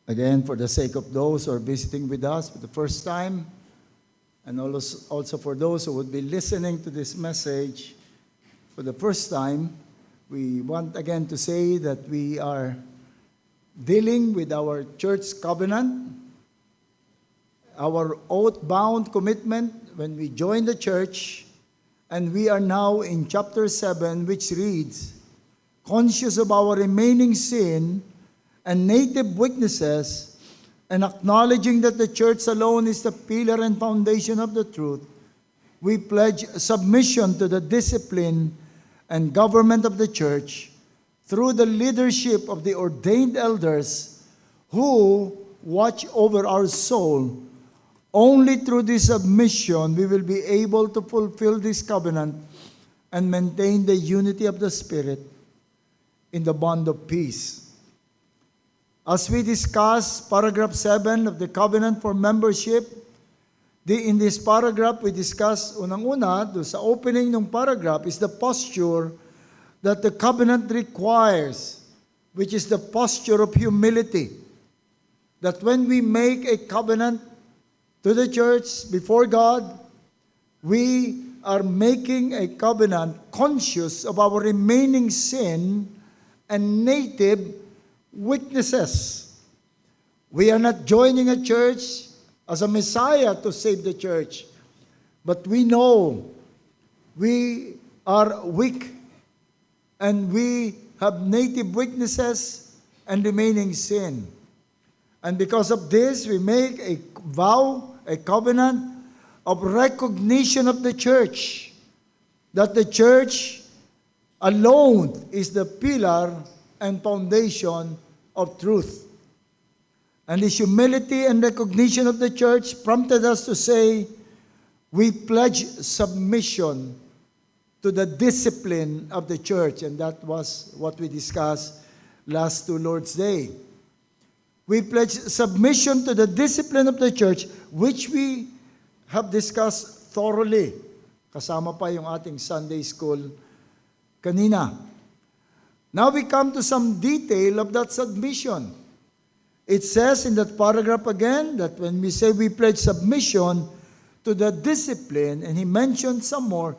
Again, for the sake of those who are visiting with us for the first time, and also for those who would be listening to this message for the first time, we want again to say that we are dealing with our church covenant, our oath-bound commitment when we join the church, and we are now in chapter 7, which reads, conscious of our remaining sin and native weaknesses, and acknowledging that the church alone is the pillar and foundation of the truth, we pledge submission to the discipline and government of the church through the leadership of the ordained elders who watch over our soul. Only through this submission we will be able to fulfill this covenant and maintain the unity of the Spirit in the bond of peace. As we discuss paragraph 7 of the covenant for membership, in this paragraph we discuss, unang-una, sa opening ng paragraph is the posture that the covenant requires, which is the posture of humility. That when we make a covenant to the church before God, we are making a covenant conscious of our remaining sin and native weaknesses. We are not joining a church as a Messiah to save the church, but we know we are weak and we have native weaknesses and remaining sin. And because of this, we make a vow, a covenant of recognition of the church, that the church alone is the pillar and foundation of truth. And this humility and recognition of the church prompted us to say, we pledge submission to the discipline of the church. And that was what we discussed last two Lord's Day. We pledge submission to the discipline of the church, which we have discussed thoroughly. Kasama pa yung ating Sunday school kanina. Now we come to some detail of that submission. It says in that paragraph again that when we say we pledge submission to the discipline, and he mentioned some more,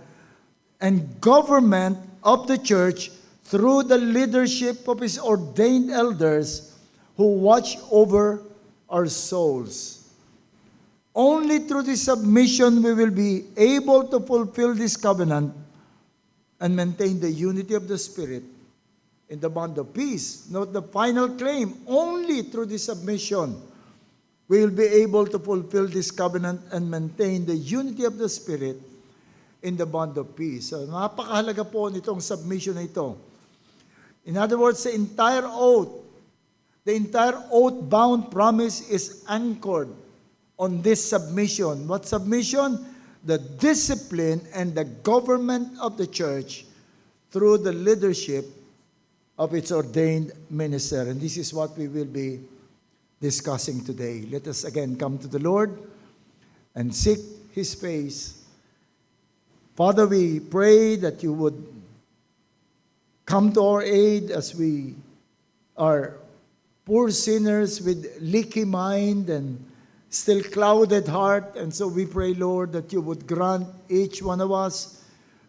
and government of the church through the leadership of his ordained elders who watch over our souls. Only through this submission we will be able to fulfill this covenant and maintain the unity of the Spirit in the bond of peace. Note the final claim, only through this submission we will be able to fulfill this covenant and maintain the unity of the Spirit in the bond of peace. So, napakahalaga po nitong submission na ito. In other words, the entire oath-bound promise is anchored on this submission. What submission? The discipline and the government of the church through the leadership of its ordained minister. And this is what we will be discussing today. Let us again come to the Lord and seek His face. Father, we pray that you would come to our aid as we are poor sinners with leaky mind and still clouded heart. And so we pray, Lord, that you would grant each one of us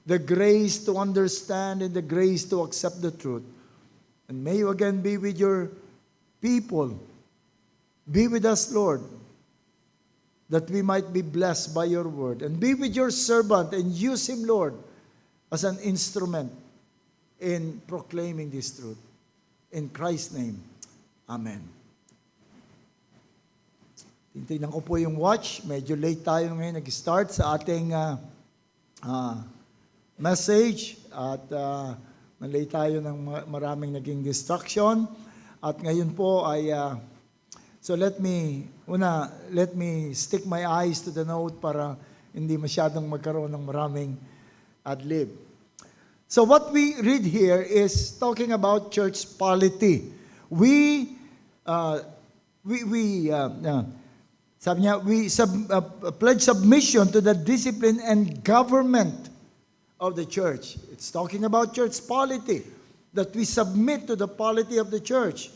the grace to understand and the grace to accept the truth. And may you again be with your people. Be with us, Lord, that we might be blessed by your word. And be with your servant and use him, Lord, as an instrument in proclaiming this truth. In Christ's name, amen. Tingnan ko po yung watch. Medyo late tayo ngayon nag-start sa ating message. At malay tayo ng maraming naging distraction. At ngayon po ay, so let me stick my eyes to the note para hindi masyadong magkaroon ng maraming ad-lib. So what we read here is talking about church polity. Sabi niya, we pledge submission to the discipline and government of the church. It's talking about church polity, that we submit to the polity of the church.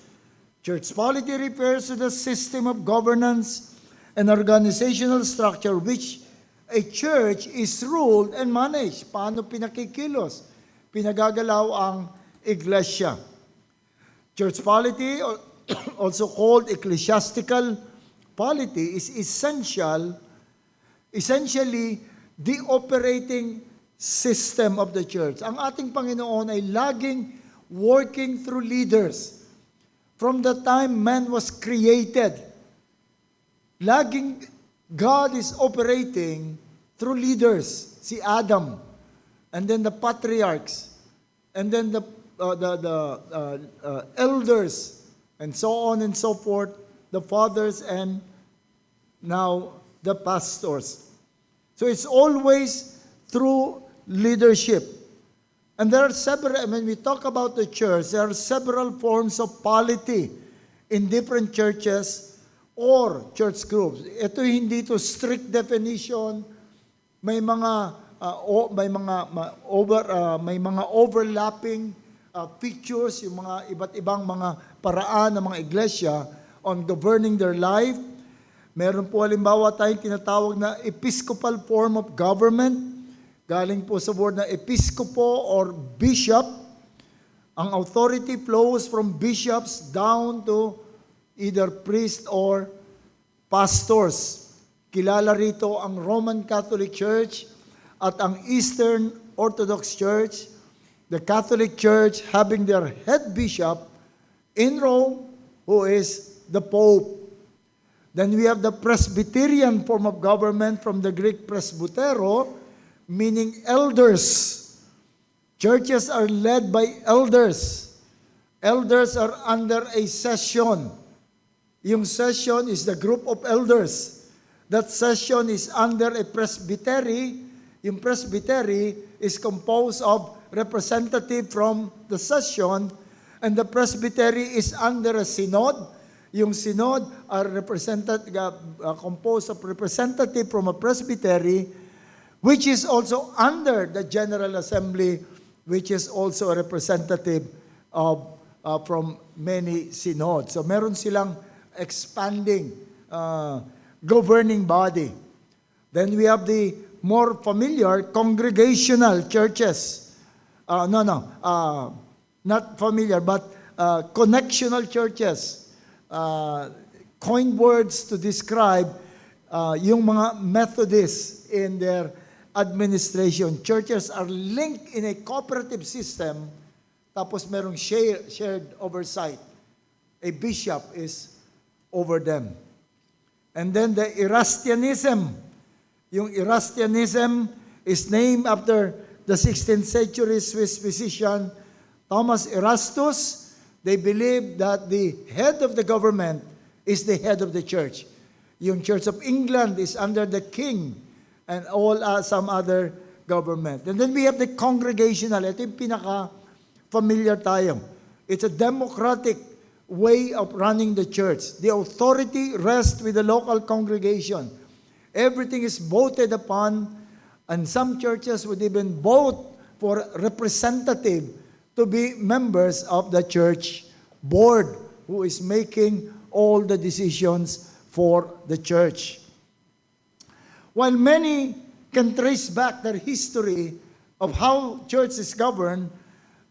Church polity refers to the system of governance and organizational structure which a church is ruled and managed. Paano pinakikilos, pinagagalaw ang iglesia. Church polity, also called ecclesiastical polity, is essentially the operating system of the church. Ang ating Panginoon ay laging working through leaders. From the time man was created, laging God is operating through leaders. Si Adam, and then the patriarchs, and then the elders, and so on and so forth, the fathers, and now the pastors. So it's always through leadership. And there are several, when we talk about the church, there are several forms of polity in different churches or church groups. Ito hindi to strict definition. May mga overlapping features, yung mga iba't ibang mga paraan ng mga iglesia on governing their life. Meron po halimbawa tayong tinatawag na episcopal form of government. Galing po sa word na episkopo or bishop. Ang authority flows from bishops down to either priest or pastors. Kilala rito ang Roman Catholic Church at ang Eastern Orthodox Church. The Catholic Church having their head bishop in Rome, who is the Pope. Then we have the Presbyterian form of government from the Greek presbytero, meaning elders. Churches are led by elders. Elders are under a session. Yung session is the group of elders. That session is under a presbytery. Yung presbytery is composed of representative from the session, and the presbytery is under a synod. Yung synod are composed of representative from a presbytery, which is also under the General Assembly, which is also a representative of from many synods. So meron silang expanding governing body. Then we have the more familiar congregational churches. Not familiar, but connectional churches. Coined words to describe yung mga Methodists in their administration. Churches are linked in a cooperative system, tapos merong shared oversight. A bishop is over them. And then the Erastianism. Yung Erastianism is named after the 16th century Swiss physician Thomas Erastus. They believe that the head of the government is the head of the church. Yung Church of England is under the king and all some other government. And then we have the congregational. Ito yung pinaka-familiar tayo. It's a democratic way of running the church. The authority rests with the local congregation. Everything is voted upon, and some churches would even vote for representative to be members of the church board who is making all the decisions for the church. While many can trace back their history of how church is governed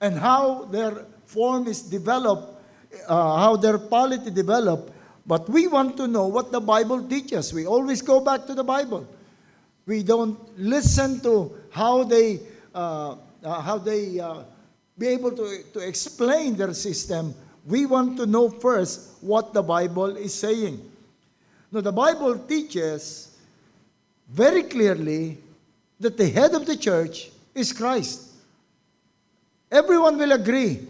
and how their form is developed, how their polity developed, but we want to know what the Bible teaches. We always go back to the Bible. We don't listen to how they be able to explain their system. We want to know first what the Bible is saying. Now, the Bible teaches very clearly that the head of the church is Christ. Everyone will agree.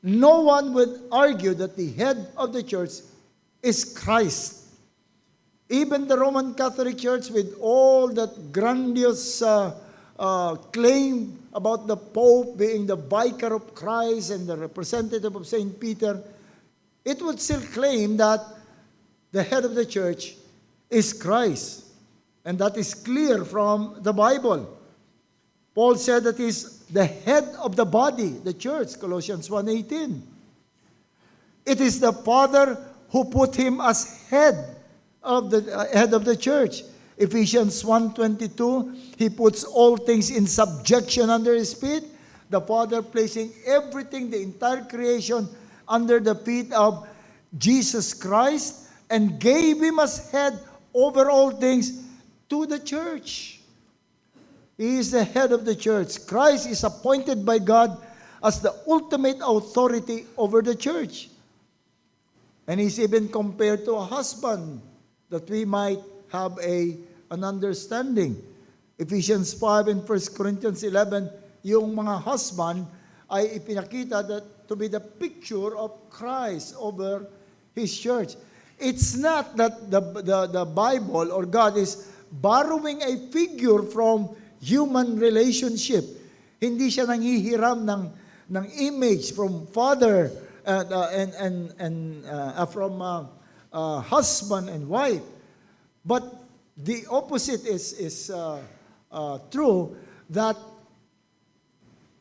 No one would argue that the head of the church is Christ. Even the Roman Catholic Church, with all that grandiose claim about the Pope being the vicar of Christ and the representative of St. Peter, it would still claim that the head of the church is Christ. And that is clear from the Bible. Paul said that he's the head of the body, the church, Colossians 1:18. It is the Father who put him as head of the church. Ephesians 1:22, he puts all things in subjection under his feet. The Father placing everything, the entire creation, under the feet of Jesus Christ, and gave him as head over all things to the church. He is the head of the church. Christ is appointed by God as the ultimate authority over the church. And he's even compared to a husband, that we might have an understanding. Ephesians 5 and 1 Corinthians 11, yung mga husband ay ipinakita that to be the picture of Christ over His church. It's not that the Bible or God is borrowing a figure from human relationship. Hindi siya nanghihiram ng image from father from husband and wife. But the opposite is true, that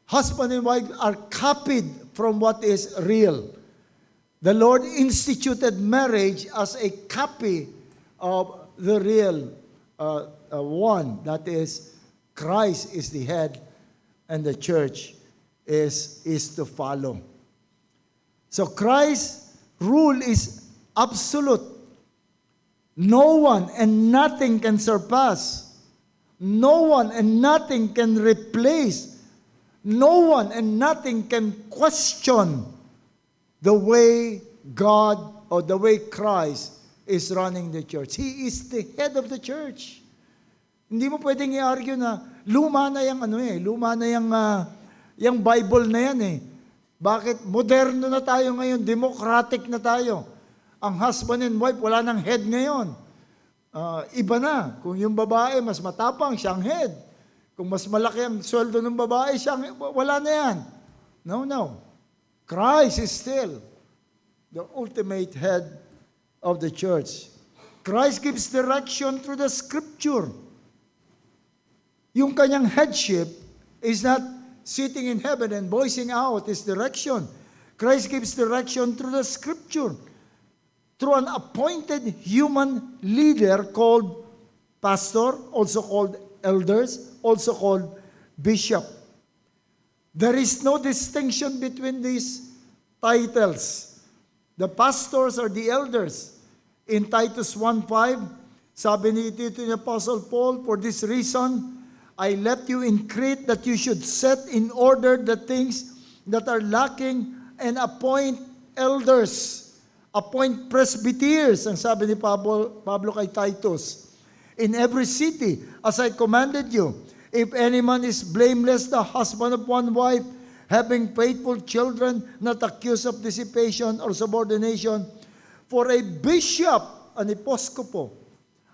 husband and wife are copied from what is real. The Lord instituted marriage as a copy of the real one. That is, Christ is the head and the church is to follow. So Christ's rule is absolute. No one and nothing can surpass. No one and nothing can replace. No one and nothing can question the way God or the way Christ is running the church. He is the head of the church. Hindi mo pwedeng i-argue na luma na yung Bible na yan eh. Bakit? Moderno na tayo ngayon, democratic na tayo. Ang husband and wife, wala nang head ngayon. Iba na. Kung yung babae mas matapang, siyang head. Kung mas malaki ang sweldo ng babae, wala na yan. No. Christ is still the ultimate head of the church. Christ gives direction through the Scripture. Yung kanyang headship is not sitting in heaven and voicing out his direction. Christ gives direction through the Scripture, through an appointed human leader called pastor, also called elders, also called bishop. There is no distinction between these titles. The pastors are the elders. In Titus 1:5, sabi ni Tito ni Apostle Paul, for this reason, I left you in Crete that you should set in order the things that are lacking and appoint elders. Appoint presbyters, ang sabi ni Pablo kay Titus, in every city, as I commanded you. If any man is blameless, the husband of one wife, having faithful children, not accused of dissipation or subordination, for a bishop, an episcopo,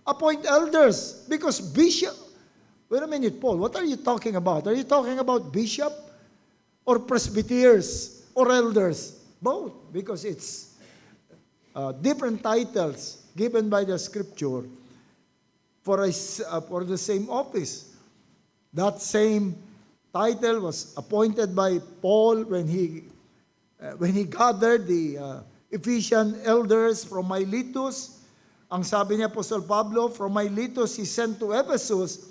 appoint elders, because bishop, wait a minute, Paul, what are you talking about? Are you talking about bishop or presbyters or elders? Both, because it's different titles given by the Scripture for the same office. That same title was appointed by Paul when he gathered the Ephesian elders from Miletus. Ang sabi niya, Apostle Pablo, from Miletus he sent to Ephesus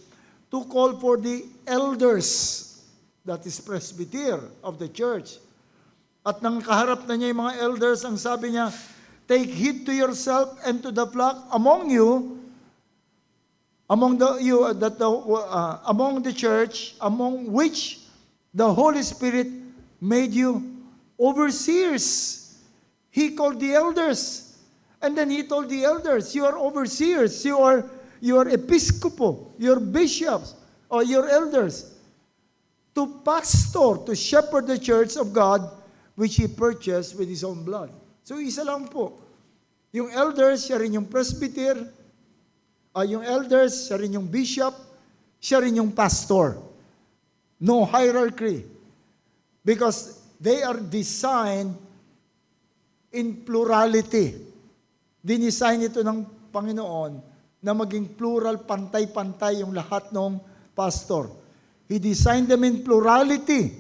to call for the elders, that is presbyter of the church. At nang kaharap na niya yung mga elders, ang sabi niya, take heed to yourself and to the flock among you, among the church, among which the Holy Spirit made you overseers. He called the elders, and then he told the elders, you are overseers, you are episcopo, you're bishops, or you're elders, to pastor, to shepherd the church of God, which He purchased with His own blood. So isa lang po. Yung elders, siya rin yung presbyter, yung elders, siya rin yung bishop, siya rin yung pastor. No hierarchy. Because they are designed in plurality. Dinisign ito ng Panginoon na maging plural, pantay-pantay yung lahat ng pastor. He designed them in plurality.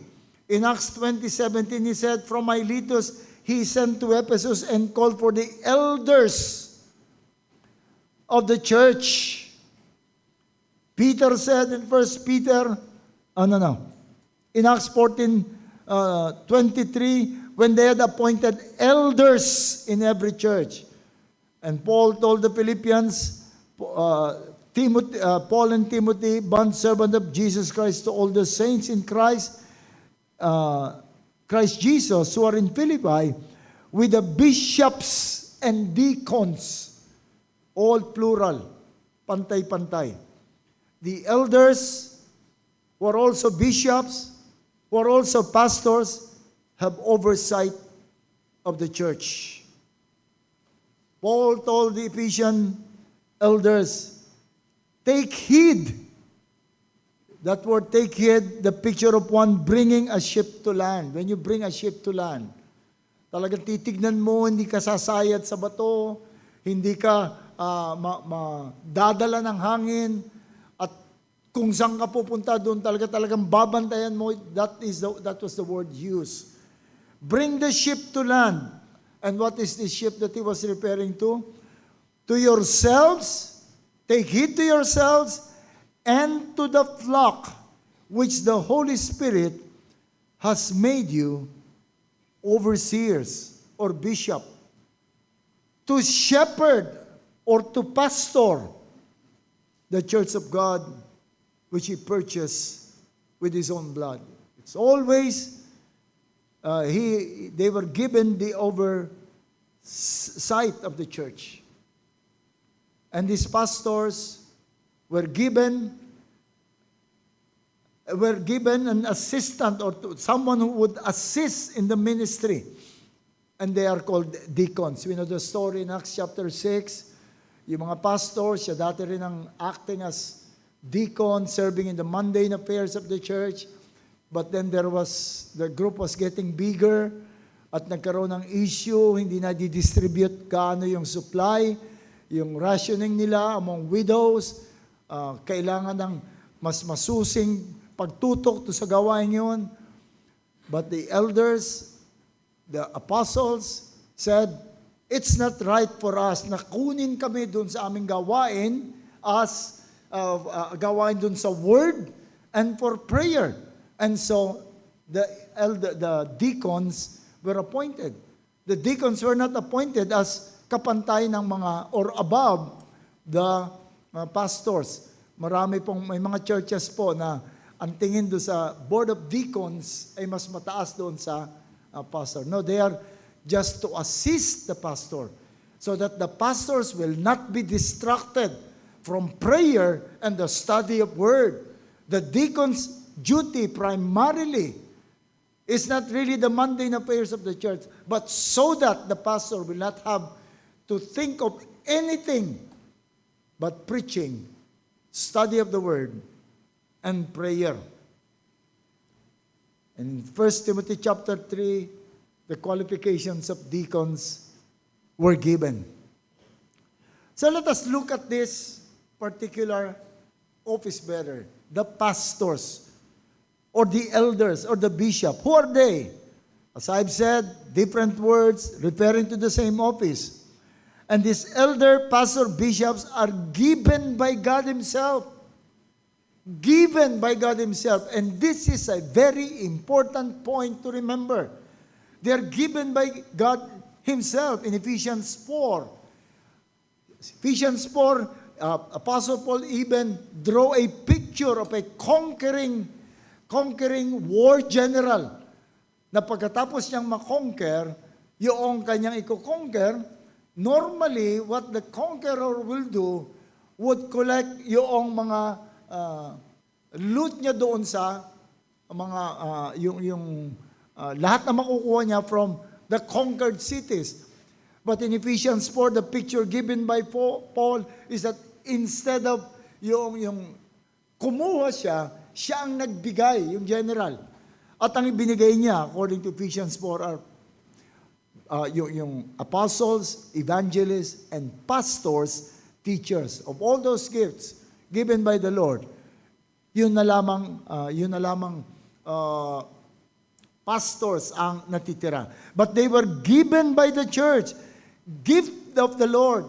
In Acts 20:17, he said, from Miletus, he sent to Ephesus and called for the elders of the church. Peter said in 1 Peter, in Acts 14:23, when they had appointed elders in every church. And Paul told the Philippians, Paul and Timothy, bondservant of Jesus Christ, to all the saints in Christ Jesus who are in Philippi, with the bishops and deacons, all plural, pantay-pantay. The elders, who are also bishops, who are also pastors, have oversight of the church. Paul told the Ephesian elders, take heed. That word, take heed, the picture of one bringing a ship to land. When you bring a ship to land, talagang titignan mo, hindi ka sasayad sa bato, hindi ka dadala ng hangin, at kung saan ka pupunta doon, talagang babantayan mo. That was the word used. Bring the ship to land. And what is the ship that he was referring to? To yourselves, take heed to yourselves, and to the flock which the Holy Spirit has made you overseers or bishop, to shepherd or to pastor the church of God which he purchased with his own blood. It's always they were given the oversight of the church. And these pastors were given an assistant or someone who would assist in the ministry. And they are called deacons. We know the story in Acts chapter 6. Yung mga pastors, siya dati rin ang acting as deacon, serving in the mundane affairs of the church. But then the group was getting bigger at nagkaroon ng issue, hindi na di-distribute kaano yung supply, yung rationing nila among widows, kailangan ng mas masusing pagtutok to sa gawain yun. But the elders, the apostles said, it's not right for us na kunin kami dun sa aming gawain as gawain dun sa word and for prayer. And so the deacons were appointed. The deacons were not appointed as kapantay ng mga or above the pastors. May mga churches po na ang tingin doon sa board of deacons ay mas mataas doon sa pastor. No, they are just to assist the pastor so that the pastors will not be distracted from prayer and the study of word. The deacons' duty primarily is not really the mundane affairs of the church, but so that the pastor will not have to think of anything but preaching, study of the word, and prayer. In 1 Timothy chapter 3, the qualifications of deacons were given. So let us look at this particular office bearer, the pastors, or the elders, or the bishop. Who are they? As I've said, different words referring to the same office. And these elder, pastor, bishops are given by God Himself. Given by God Himself. And this is a very important point to remember. They are given by God Himself in Ephesians 4. Ephesians 4, Apostle Paul even drew a picture of a conquering war general na pagkatapos niyang makonquer, yung kanyang i-conquer, normally what the conqueror will do would collect yung mga loot niya doon sa mga lahat na makukuha niya from the conquered cities. But in Ephesians 4, the picture given by Paul is that instead of yung kumuha siya ang nagbigay, yung general. At ang ibinigay niya, according to Ephesians 4, are yung apostles, evangelists, and pastors, teachers. Of all those gifts given by the Lord, yun na lamang pastors ang natitira. But they were given by the church. Gift of the Lord.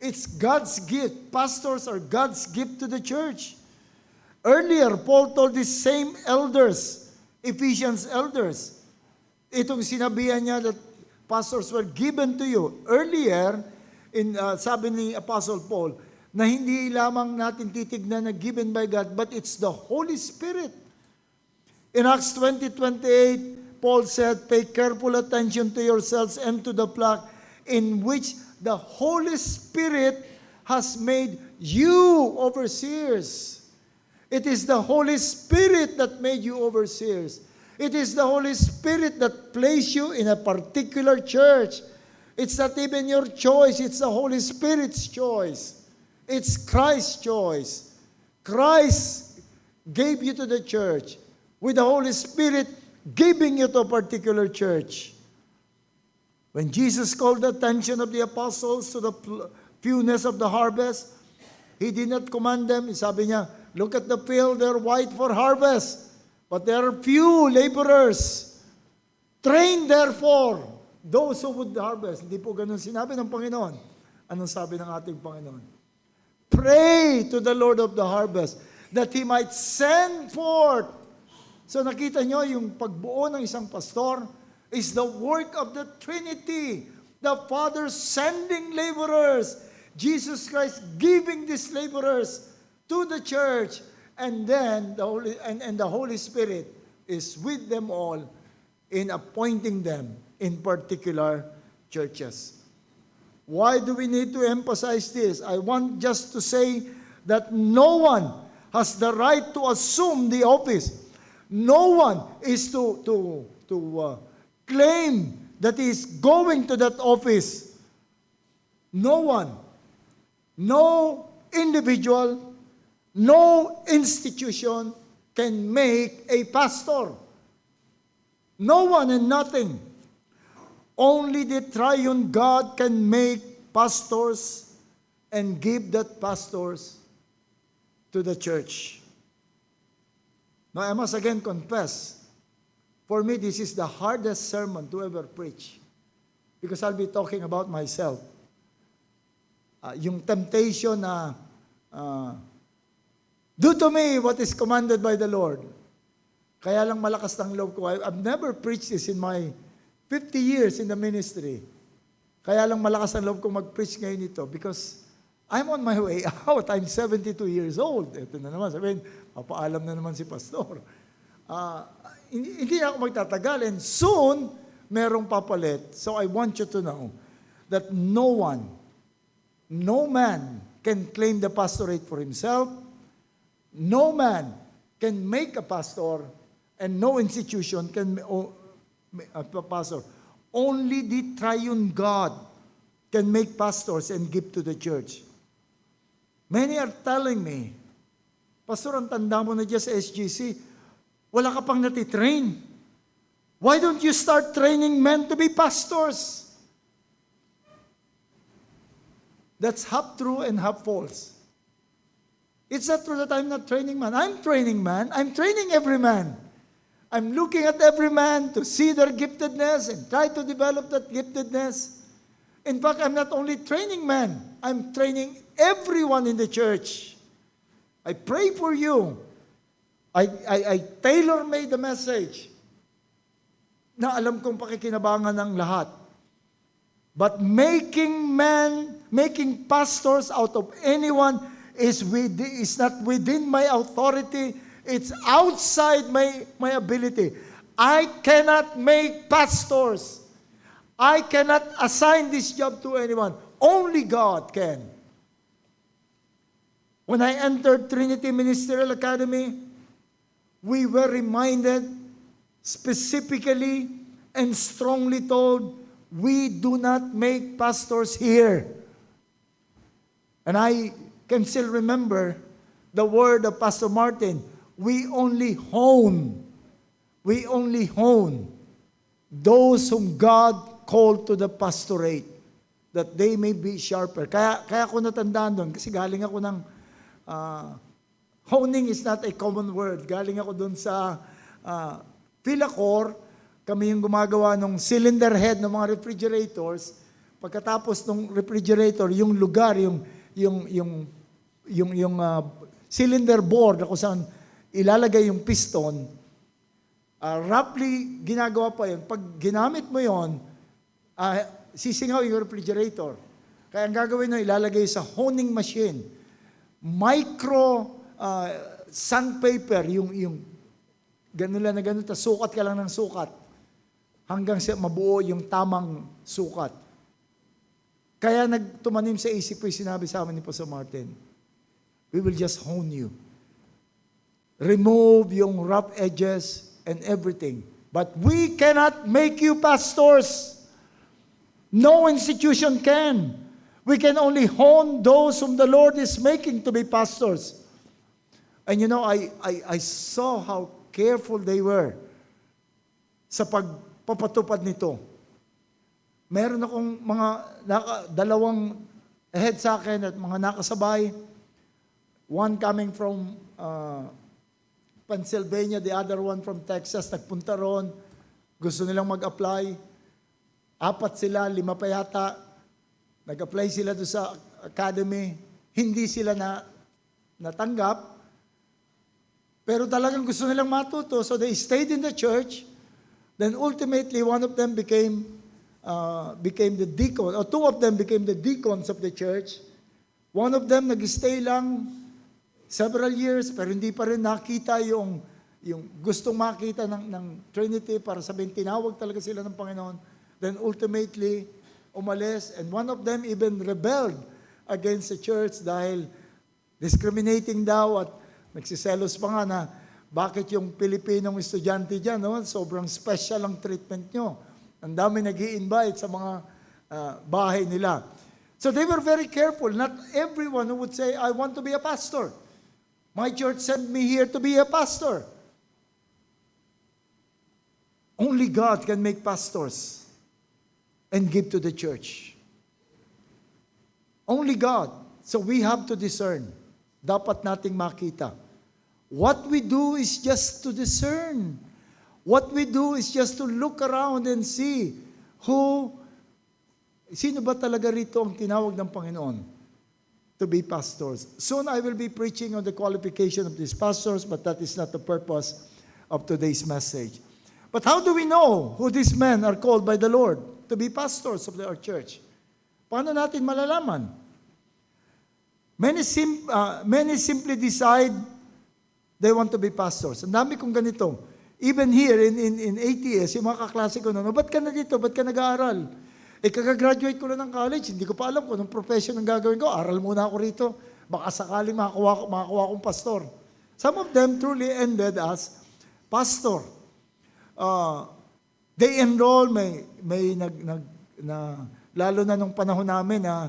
It's God's gift. Pastors are God's gift to the church. Earlier, Paul told these same elders, Ephesians elders, itong sinabihan niya that pastors were given to you. Earlier, sabi ni Apostle Paul, na hindi lamang natin titignan na given by God, but it's the Holy Spirit. In Acts 20:28, Paul said, pay careful attention to yourselves and to the flock in which the Holy Spirit has made you overseers. It is the Holy Spirit that made you overseers. It is the Holy Spirit that placed you in a particular church. It's not even your choice. It's the Holy Spirit's choice. It's Christ's choice. Christ gave you to the church with the Holy Spirit giving you to a particular church. When Jesus called the attention of the apostles to the fewness of the harvest, He did not command them. Sabi niya, look at the field, they're white for harvest, but there are few laborers. Train therefore those who would harvest. Hindi po ganun sinabi ng Panginoon. Anong sabi ng ating Panginoon? Pray to the Lord of the harvest that He might send forth. So nakita nyo, yung pagbuo ng isang pastor is the work of the Trinity. The Father sending laborers. Jesus Christ giving these laborers to the church. And then the Holy Spirit is with them all in appointing them in particular churches. Why do we need to emphasize this? I want just to say that no one has the right to assume the office. No one is to claim that he is going to that office. No one, no individual, no institution can make a pastor. No one and nothing. Only the triune God can make pastors and give that pastors to the church. Now, I must again confess, for me, this is the hardest sermon to ever preach because I'll be talking about myself. Yung temptation na, do to me what is commanded by the Lord. Kaya lang malakas ng loob ko. I've never preached this in my 50 years in the ministry. Kaya lang malakas ang loob ko mag-preach ngayon ito because I'm on my way out. I'm 72 years old. Ito na naman, sabihin, papaalam na naman si pastor. Hindi ako magtatagal and soon, merong papalit. So I want you to know that no man can claim the pastorate for himself. No man can make a pastor and no institution can a pastor. Only the triune God can make pastors and give to the church. Many are telling me, Pastor, ang tanda mo na dyan sa SGC, wala ka pang natitrain. Why don't you start training men to be pastors? That's half true and half false. It's not true that I'm not training man. I'm training man. I'm training every man. I'm looking at every man to see their giftedness and try to develop that giftedness. In fact, I'm not only training men, I'm training everyone in the church. I pray for you. I tailor-made the message na alam kong pakikinabangan ng lahat. But making pastors out of anyone is not within my authority. It's outside my ability. I cannot make pastors. I cannot assign this job to anyone. Only God can. When I entered Trinity Ministerial Academy, we were reminded specifically and strongly told, we do not make pastors here. And I can still remember the word of Pastor Martin, we only hone those whom God called to the pastorate, that they may be sharper. Kaya ako natandaan doon, kasi galing ako ng, honing is not a common word. Galing ako doon sa Philacor, kami yung gumagawa ng cylinder head ng mga refrigerators. Pagkatapos ng refrigerator, yung lugar, cylinder board na kung saan ilalagay yung piston, roughly ginagawa pa yun. Pag ginamit mo yun, sisingaw yung refrigerator. Kaya ang gagawin mo, ilalagay sa honing machine. Micro sandpaper, yung ganun lang na ganun, sukat ka lang ng sukat hanggang mabuo yung tamang sukat. Kaya nagtumanim sa isip ko yung sinabi sa amin ni Pastor Martin, we will just hone you. Remove yung rough edges and everything. But we cannot make you pastors. No institution can. We can only hone those whom the Lord is making to be pastors. And you know, I saw how careful they were sa pagpapatupad nito. Meron akong mga dalawang ahead sa akin at mga nakasabay. One coming from Pennsylvania, the other one from Texas. Nagpunta ron. Gusto nilang mag-apply. 4 sila, 5 pa yata. Nag-apply sila doon sa academy. Hindi sila natanggap. Pero talagang gusto nilang matuto. So they stayed in the church. Then ultimately, one of them became the deacon. Or 2 of them became the deacons of the church. One of them nag-stay lang several years, pero hindi pa rin nakita yung gustong makita ng Trinity para sabihin, tinawag talaga sila ng Panginoon. Then ultimately, umalis. And one of them even rebelled against the church dahil discriminating daw at nagsiselos pa nga na bakit yung Pilipinong estudyante dyan, no? Sobrang special ang treatment nyo. Ang dami nag-i-invite sa mga bahay nila. So they were very careful. Not everyone who would say, I want to be a pastor. My church sent me here to be a pastor. Only God can make pastors and give to the church. Only God. So we have to discern. Dapat nating makita. What we do is just to discern. What we do is just to look around and see sino ba talaga rito ang tinawag ng Panginoon to be pastors. Soon I will be preaching on the qualification of these pastors, but that is not the purpose of today's message. But how do we know who these men are called by the Lord to be pastors of our church? Paano natin malalaman? Many simply decide they want to be pastors. Ang dami kong ganito. Even here in ATS, yung mga kaklase ko na, ba't ka na dito? Ba't ka nag-aaral? Kaka-graduate ko lang ng college, hindi ko pa alam kung anong profession ang gagawin ko. Aral muna ako rito. Baka sakaling makakuha akong pastor. Some of them truly ended as pastor. They enroll, lalo na nung panahon namin na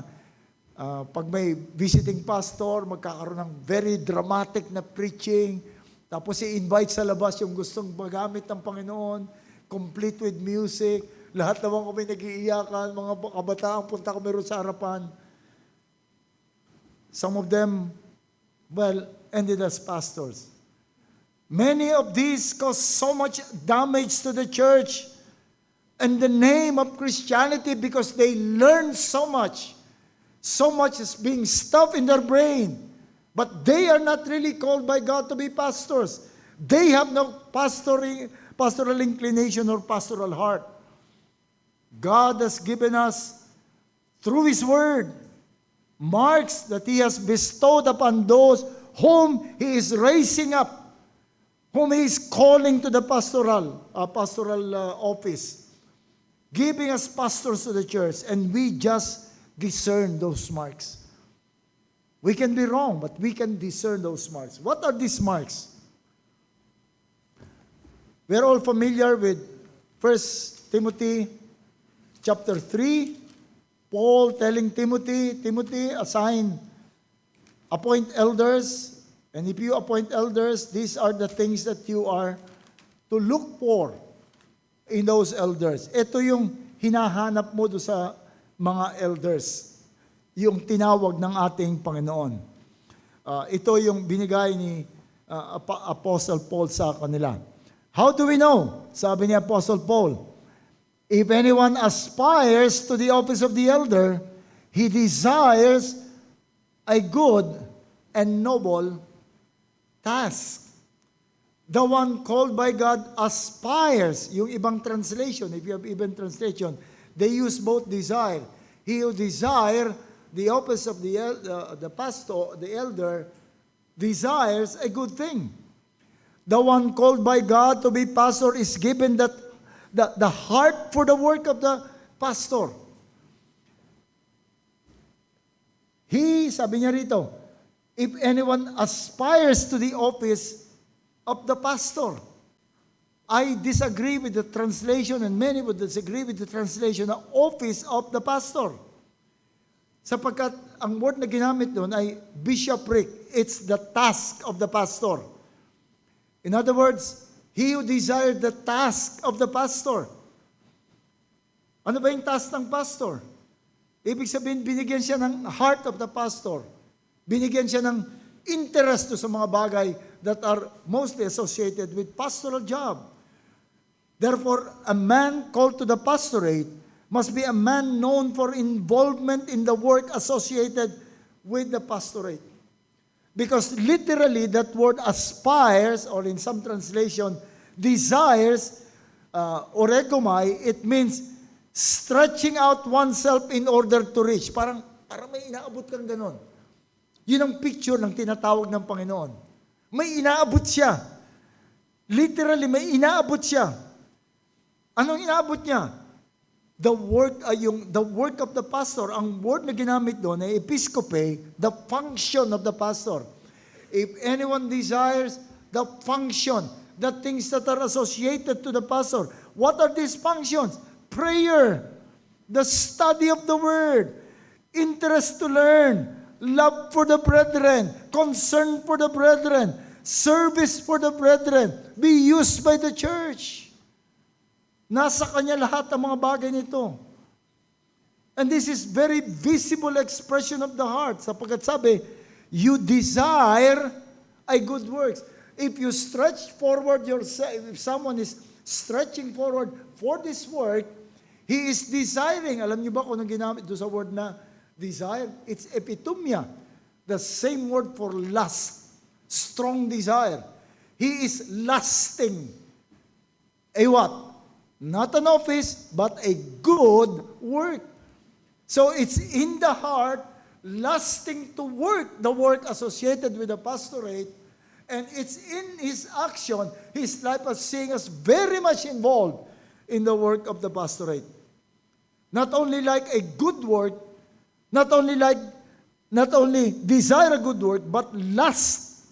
pag may visiting pastor, magkakaroon ng very dramatic na preaching, tapos i-invite sa labas yung gustong magamit ng Panginoon, complete with music, lahat naman kami nag-iiyakan, mga kabataan, punta kami rin sa harapan. Some of them, ended as pastors. Many of these caused so much damage to the church and the name of Christianity because they learned so much. So much is being stuffed in their brain. But they are not really called by God to be pastors. They have no pastoral inclination or pastoral heart. God has given us, through His Word, marks that He has bestowed upon those whom He is raising up, whom He is calling to the pastoral office, giving us pastors to the church, and we just discern those marks. We can be wrong, but we can discern those marks. What are these marks? We're all familiar with 1 Timothy chapter 3, Paul telling Timothy, appoint elders, and if you appoint elders, these are the things that you are to look for in those elders. Ito yung hinahanap mo do sa mga elders, yung tinawag ng ating Panginoon. Ito yung binigay ni Apostle Paul sa kanila. How do we know? Sabi ni Apostle Paul, if anyone aspires to the office of the elder, he desires a good and noble task. The one called by God aspires. Yung ibang translation, if you have even translation, they use both desire. He who desire the office of the pastor, the elder, desires a good thing. The one called by God to be pastor is given that the heart for the work of the pastor. Sabi niya rito, if anyone aspires to the office of the pastor. I disagree with the translation, and many would disagree with the translation na office of the pastor. Sapagkat ang word na ginamit doon ay bishopric. It's the task of the pastor. In other words, he who desired the task of the pastor. Ano ba yung task ng pastor? Ibig sabihin, binigyan siya ng heart of the pastor. Binigyan siya ng interest sa mga bagay that are mostly associated with pastoral job. Therefore, a man called to the pastorate must be a man known for involvement in the work associated with the pastorate. Because literally that word aspires, or in some translation, desires, orekomai, it means stretching out oneself in order to reach. Parang may inaabot kang ganon. Yun ang picture ng tinatawag ng Panginoon. May inaabot siya. Literally, may inaabot siya. Anong inaabot niya? The work of the pastor. Ang word na ginamit doon ay episcope, the function of the pastor. If anyone desires the function, the things that are associated to the pastor, what are these functions? Prayer, the study of the word, interest to learn, love for the brethren, concern for the brethren, service for the brethren, be used by the church. Nasa kanya lahat ang mga bagay nito. And this is very visible expression of the heart. Sapagkat sabi, you desire a good works. If you stretch forward yourself, if someone is stretching forward for this work, he is desiring. Alam niyo ba kung anong ginamit doon sa word na desire? It's epitomia. The same word for lust. Strong desire. He is lusting. A what? Not an office, but a good work. So it's in the heart, lusting to work the work associated with the pastorate, and it's in his action, his life as seeing us very much involved in the work of the pastorate. Not only like a good work, not only desire a good work, but lust.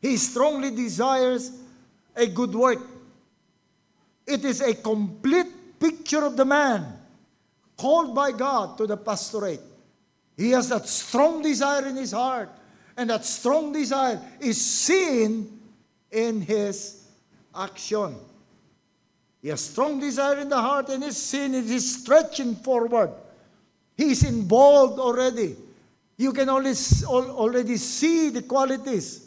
He strongly desires a good work. It is a complete picture of the man called by God to the pastorate. He has that strong desire in his heart, and that strong desire is seen in his action. He has strong desire in the heart, and is seen in his stretching forward. He is involved already. You can already see the qualities.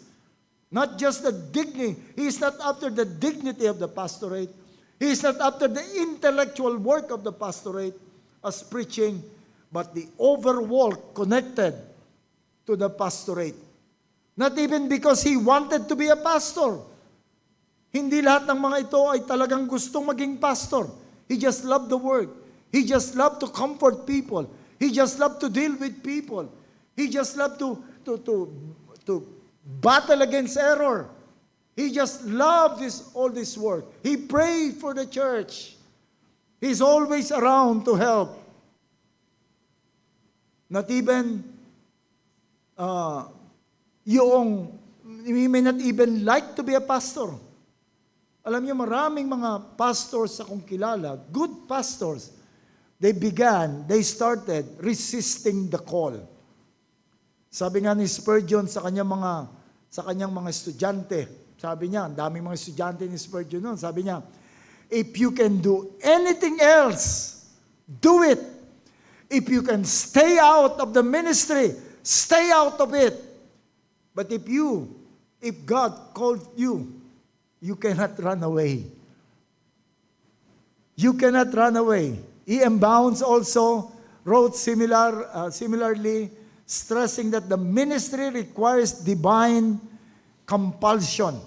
Not just the dignity. He is not after the dignity of the pastorate. He is not after the intellectual work of the pastorate as preaching, but the overall connected to the pastorate. Not even because he wanted to be a pastor. Hindi lahat ng mga ito ay talagang gustong maging pastor. He just loved the work. He just loved to comfort people. He just loved to deal with people. He just loved to battle against error. He just loved all this work. He prayed for the church. He's always around to help. Not even, he may not even like to be a pastor. Alam niyo, maraming mga pastors akong kilala, good pastors, they started resisting the call. Sabi nga ni Spurgeon sa kanyang mga estudyante, sabi niya, ang daming mga estudyante ni Spurgeon noon, sabi niya, if you can do anything else, do it. If you can stay out of the ministry, stay out of it. But if God called you, you cannot run away. You cannot run away. E.M. Bounds also wrote similarly, stressing that the ministry requires divine compulsion,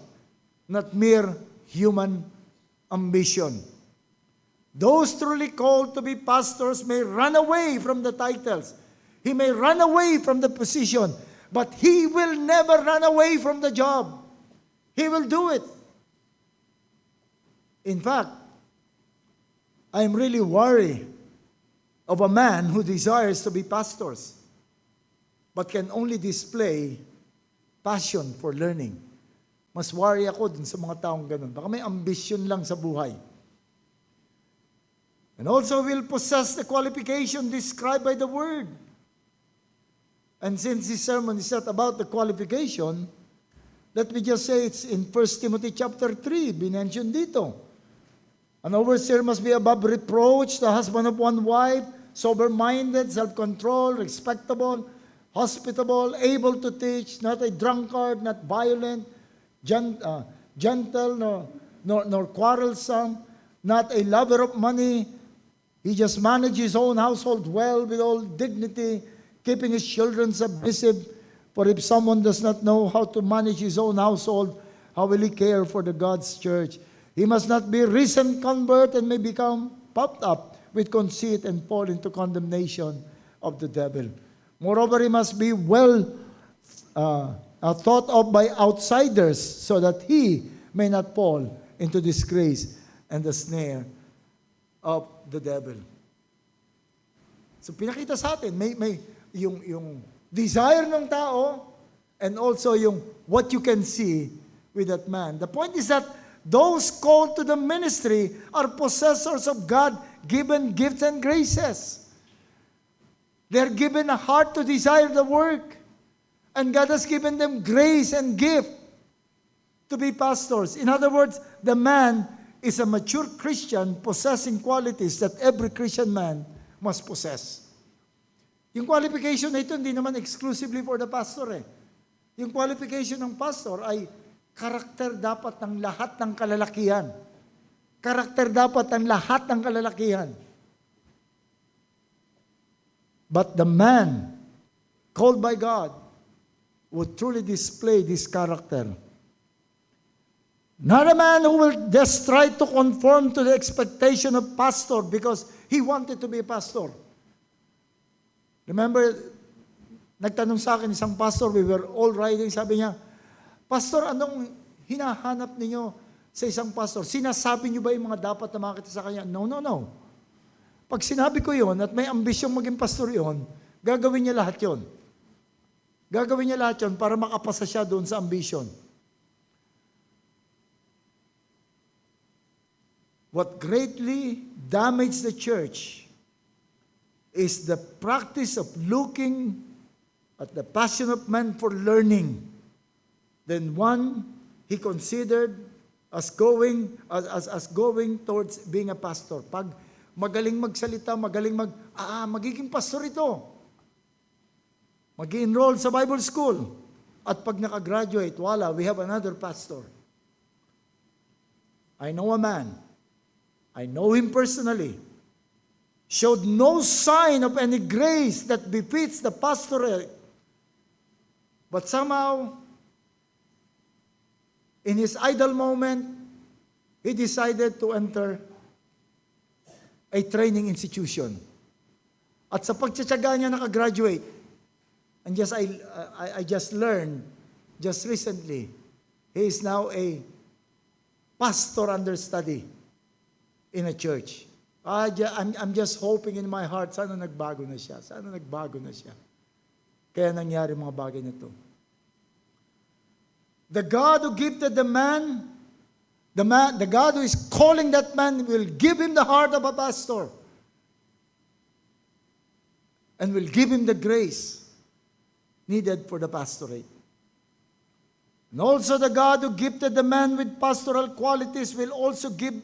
not mere human ambition. Those truly called to be pastors may run away from the titles. He may run away from the position, but he will never run away from the job. He will do it. In fact, I'm really worried of a man who desires to be pastors, but can only display passion for learning. Mas worry ako dun sa mga taong ganun. Baka may ambition lang sa buhay. And also will possess the qualification described by the Word. And since this sermon is not about the qualification, let me just say it's in 1 Timothy chapter 3, binention dito. An overseer must be above reproach, the husband of one wife, sober-minded, self-controlled, respectable, hospitable, able to teach, not a drunkard, not violent, gentle, nor quarrelsome, not a lover of money. He just manages his own household well with all dignity, keeping his children submissive. For if someone does not know how to manage his own household, how will he care for the God's church? He must not be a recent convert and may become puffed up with conceit and fall into condemnation of the devil. Moreover, he must be well thought of by outsiders so that he may not fall into disgrace and the snare of the devil. So pinakita sa atin, may yung desire ng tao and also yung what you can see with that man. The point is that those called to the ministry are possessors of God-given gifts and graces. They're given a heart to desire the work. And God has given them grace and gift to be pastors. In other words, the man is a mature Christian possessing qualities that every Christian man must possess. Yung qualification na ito, hindi naman exclusively for the pastor eh. Yung qualification ng pastor ay karakter dapat ng lahat ng kalalakihan. Karakter dapat ng lahat ng kalalakihan. But the man called by God would truly display this character. Not a man who will just try to conform to the expectation of pastor because he wanted to be a pastor. Remember, nagtanong sa akin isang pastor, we were all riding, sabi niya, Pastor, anong hinahanap ninyo sa isang pastor? Sinasabi niyo ba yung mga dapat na makita sa kanya? No. Pag sinabi ko yon at may ambisyong maging pastor yon, gagawin niya lahat yon. Gagawin niya lahat yon para makapasa siya doon sa ambisyon. What greatly damaged the church is the practice of looking at the passion of man for learning. Then one he considered as going towards being a pastor. Pag magaling magsalita, magiging pastor ito. Mag-enroll sa Bible school. At pag nakagraduate, we have another pastor. I know a man. I know him personally. Showed no sign of any grace that befits the pastorate. But somehow, in his idle moment, he decided to enter a training institution. At sa pagtsatsaga niya nakagraduate, and I just learned just recently, he is now a pastor understudy in a church. I'm just hoping in my heart, sana nagbago na siya. Kaya nangyari mga bagay na to. The God who gifted the God who is calling that man will give him the heart of a pastor and will give him the grace needed for the pastorate. And also the God who gifted the man with pastoral qualities will also give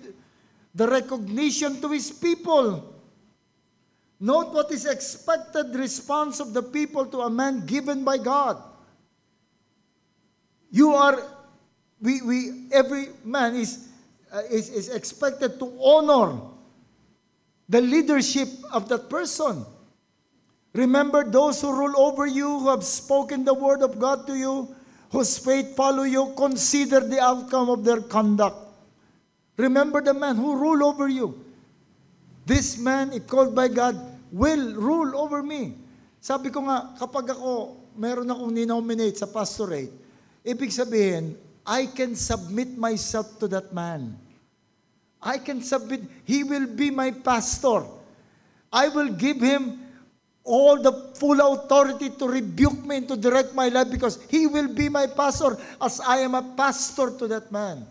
the recognition to his people. Note what is expected response of the people to a man given by God. You are every man is expected to honor the leadership of that person. Remember those who rule over you, who have spoken the word of God to you, whose faith follow you. Consider the outcome of their conduct. Remember the man who rule over you. This man, if called by God, will rule over me. Sabi ko nga, kapag meron akong ninominate sa pastorate, ibig sabihin, I can submit myself to that man. I can submit. He will be my pastor. I will give him all the full authority to rebuke me and to direct my life because he will be my pastor as I am a pastor to that man.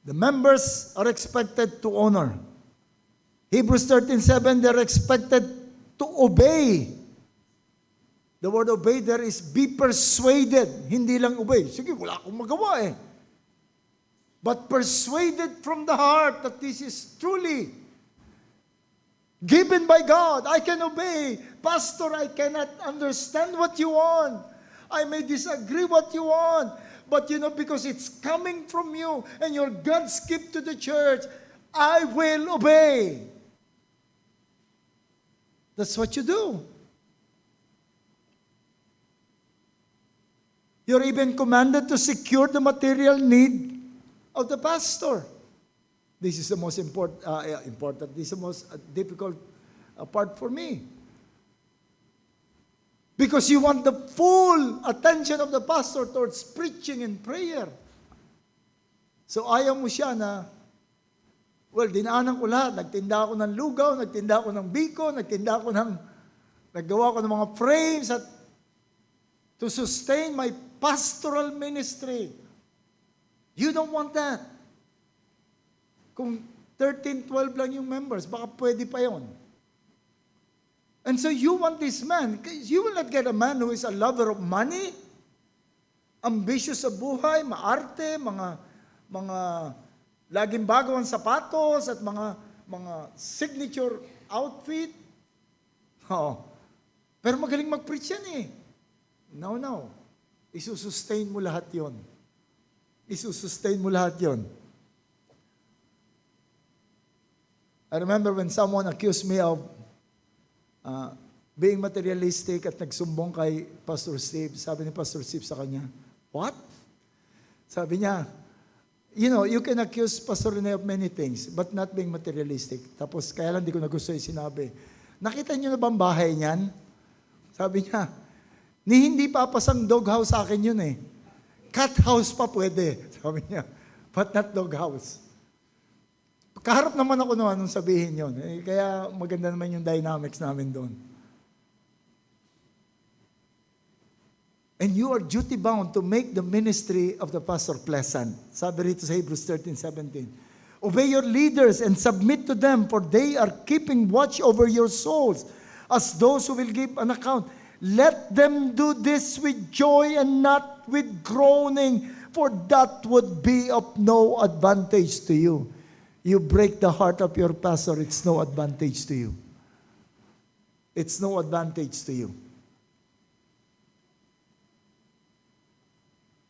The members are expected to honor. Hebrews 13:7, they're expected to obey. The word obey there is be persuaded. Hindi lang obey. Sige, wala akong magawa eh. But persuaded from the heart that this is truly given by God. I can obey. Pastor, I cannot understand what you want. I may disagree what you want. But because it's coming from you and your God's gift to the church, I will obey. That's what you do. You're even commanded to secure the material need of the pastor. This is the most important. This is the most difficult part for me. Because you want the full attention of the pastor towards preaching and prayer. So ayaw mo siya na, dinaanan ko lahat. Nagtinda ako ng lugaw, nagtinda ako ng biko, naggawa ko ng mga frames to sustain my pastoral ministry. You don't want that. Kung 13, 12 lang yung members, baka pwede pa yon. And so you want this man. You will not get a man who is a lover of money, ambitious sa buhay, maarte, mga laging bago ang sapatos at mga signature outfit. Oh. Pero magaling mag-preach yan eh. No. Isusustain mo lahat yon. Isusustain mo lahat yon. I remember when someone accused me of being materialistic at nagsumbong kay Pastor Steve. Sabi ni Pastor Steve sa kanya, what? Sabi niya, you can accuse Pastor Rene of many things, but not being materialistic. Tapos, kaya lang di ko nagusto yung sinabi. Nakita niyo na ba ang bahay niyan? Sabi niya, hindi papasang doghouse sa akin yun eh. Cat house pa pwede. Sabi niya, but not doghouse. Kaharap naman ako nung sabihin yun. Kaya maganda naman yung dynamics namin doon. And you are duty-bound to make the ministry of the pastor pleasant. Sabi rito sa Hebrews 13:17. Obey your leaders and submit to them, for they are keeping watch over your souls as those who will give an account. Let them do this with joy and not with groaning, for that would be of no advantage to you. You break the heart of your pastor, it's no advantage to you. It's no advantage to you.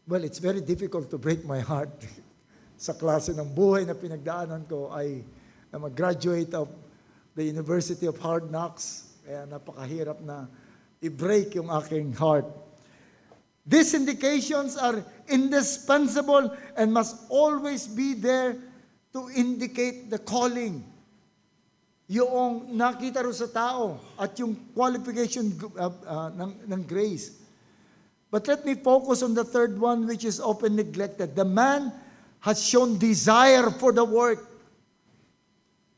Well, it's very difficult to break my heart. Sa klase ng buhay na pinagdaanan ko ay na mag-graduate of the University of Hard Knocks. Kaya napakahirap na i-break yung aking heart. These indications are indispensable and must always be there to indicate the calling. Yung nakita ro sa tao at yung qualification ng grace. But let me focus on the third one, which is often neglected. The man has shown desire for the work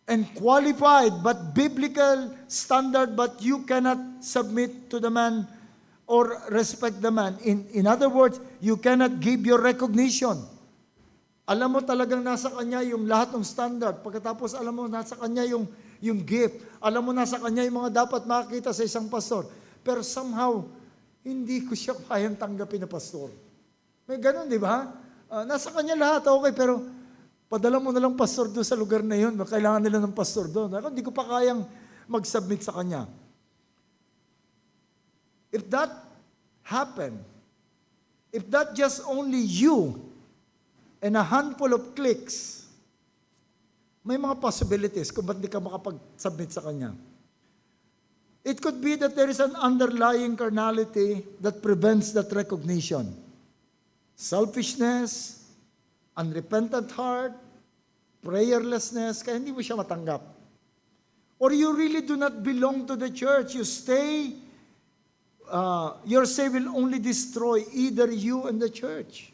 and qualified but biblical standard, but you cannot submit to the man or respect the man. In other words, you cannot give your recognition. Alam mo talagang nasa kanya yung lahat ng standard. Pagkatapos alam mo nasa kanya yung gift. Alam mo nasa kanya yung mga dapat makakita sa isang pastor. Pero somehow, hindi ko siya kayang tanggapin na pastor. May ganun, di ba? Nasa kanya lahat, okay, pero padala mo na lang pastor doon sa lugar na yun. Kailangan nila ng pastor doon. Hindi ko pa kayang mag-submit sa kanya. if that happened, if that just only you and a handful of clicks, may mga possibilities kung ba't di ka makapag-submit sa Kanya. It could be that there is an underlying carnality that prevents that recognition. Selfishness, unrepentant heart, prayerlessness, kaya hindi mo siya matanggap. Or you really do not belong to the church. You stay, your say will only destroy either you and the church.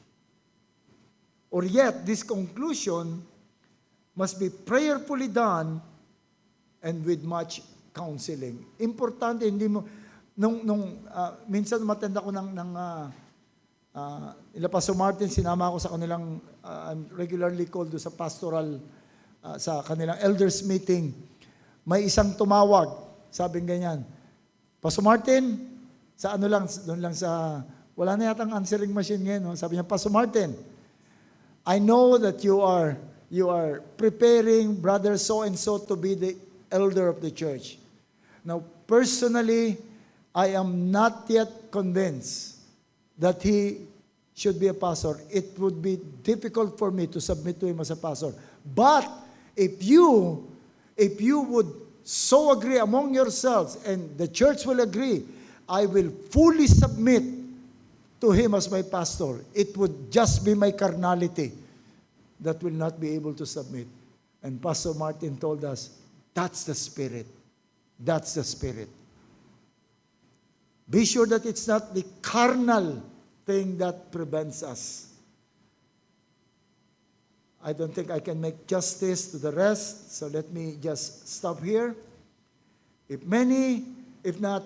Or yet, this conclusion must be prayerfully done and with much counseling. Importante, hindi mo, minsan matanda ko ila Pastor Martin, sinama ako sa kanilang, I'm regularly called sa pastoral, sa kanilang elders meeting. May isang tumawag, sabing ganyan, Pastor Martin, sa doon lang sa, wala na yatang answering machine ngayon, no? Sabi niya, Pastor Martin, I know that you are preparing brother so-and-so to be the elder of the church. Now, personally, I am not yet convinced that he should be a pastor. It would be difficult for me to submit to him as a pastor. But if you would so agree among yourselves, and the church will agree, I will fully submit to him as my pastor. It would just be my carnality that will not be able to submit. And Pastor Martin told us, that's the spirit. That's the spirit. Be sure that it's not the carnal thing that prevents us. I don't think I can make justice to the rest, so let me just stop here. If not,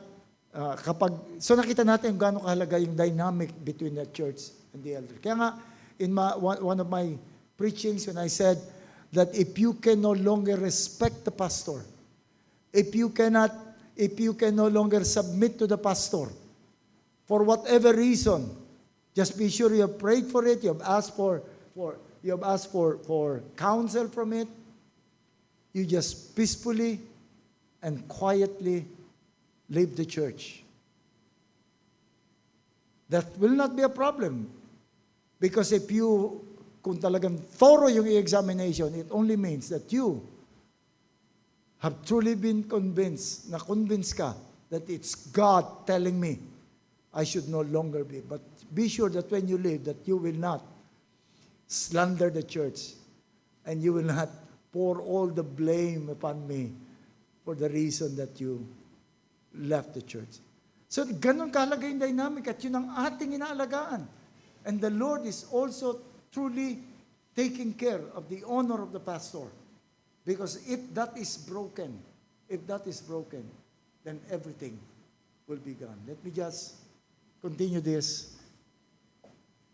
so nakita natin kung gaano kahalaga yung dynamic between the church and the elder. Kaya nga, in one of my preachings, when I said that if you can no longer respect the pastor, if you can no longer submit to the pastor, for whatever reason, just be sure you have prayed for it, you have asked for counsel from it, you just peacefully and quietly leave the church. That will not be a problem. Because kung talagang thorough yung examination, it only means that you have truly been convinced ka that it's God telling me I should no longer be. But be sure that when you leave, that you will not slander the church and you will not pour all the blame upon me for the reason that you left the church. So, ganun kahalaga yung dynamic at yun ang ating inaalagaan. And the Lord is also truly taking care of the honor of the pastor. Because if that is broken, then everything will be gone. Let me just continue this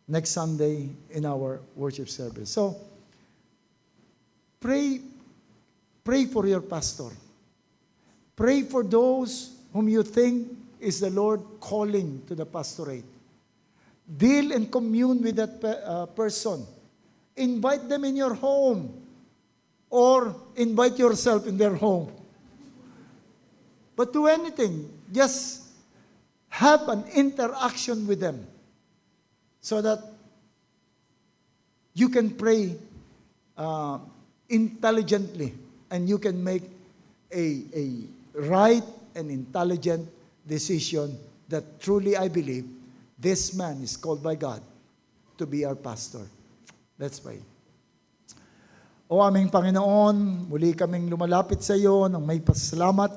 next Sunday in our worship service. So, pray for your pastor. Pray for those whom you think is the Lord calling to the pastorate. Deal and commune with that person. Invite them in your home or invite yourself in their home. But do anything. Just have an interaction with them so that you can pray intelligently and you can make a right and intelligent decision that truly I believe this man is called by God to be our pastor. Let's pray. O aming Panginoon, muli kaming lumalapit sa iyo ng may pasalamat.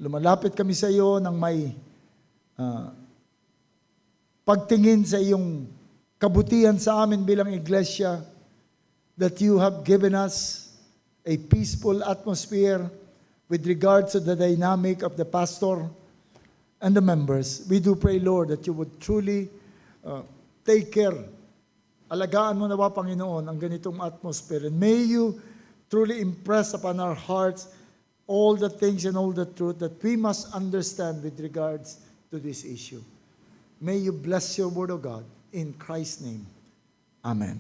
Lumalapit kami sa iyo ng may pagtingin sa iyong kabutihan sa amin bilang iglesia, that you have given us a peaceful atmosphere with regards to the dynamic of the pastor and the members. We do pray, Lord, that you would truly take care. Alagaan mo na ba, Panginoon, ang ganitong atmosphere. And may you truly impress upon our hearts all the things and all the truth that we must understand with regards to this issue. May you bless your word, O God, in Christ's name. Amen.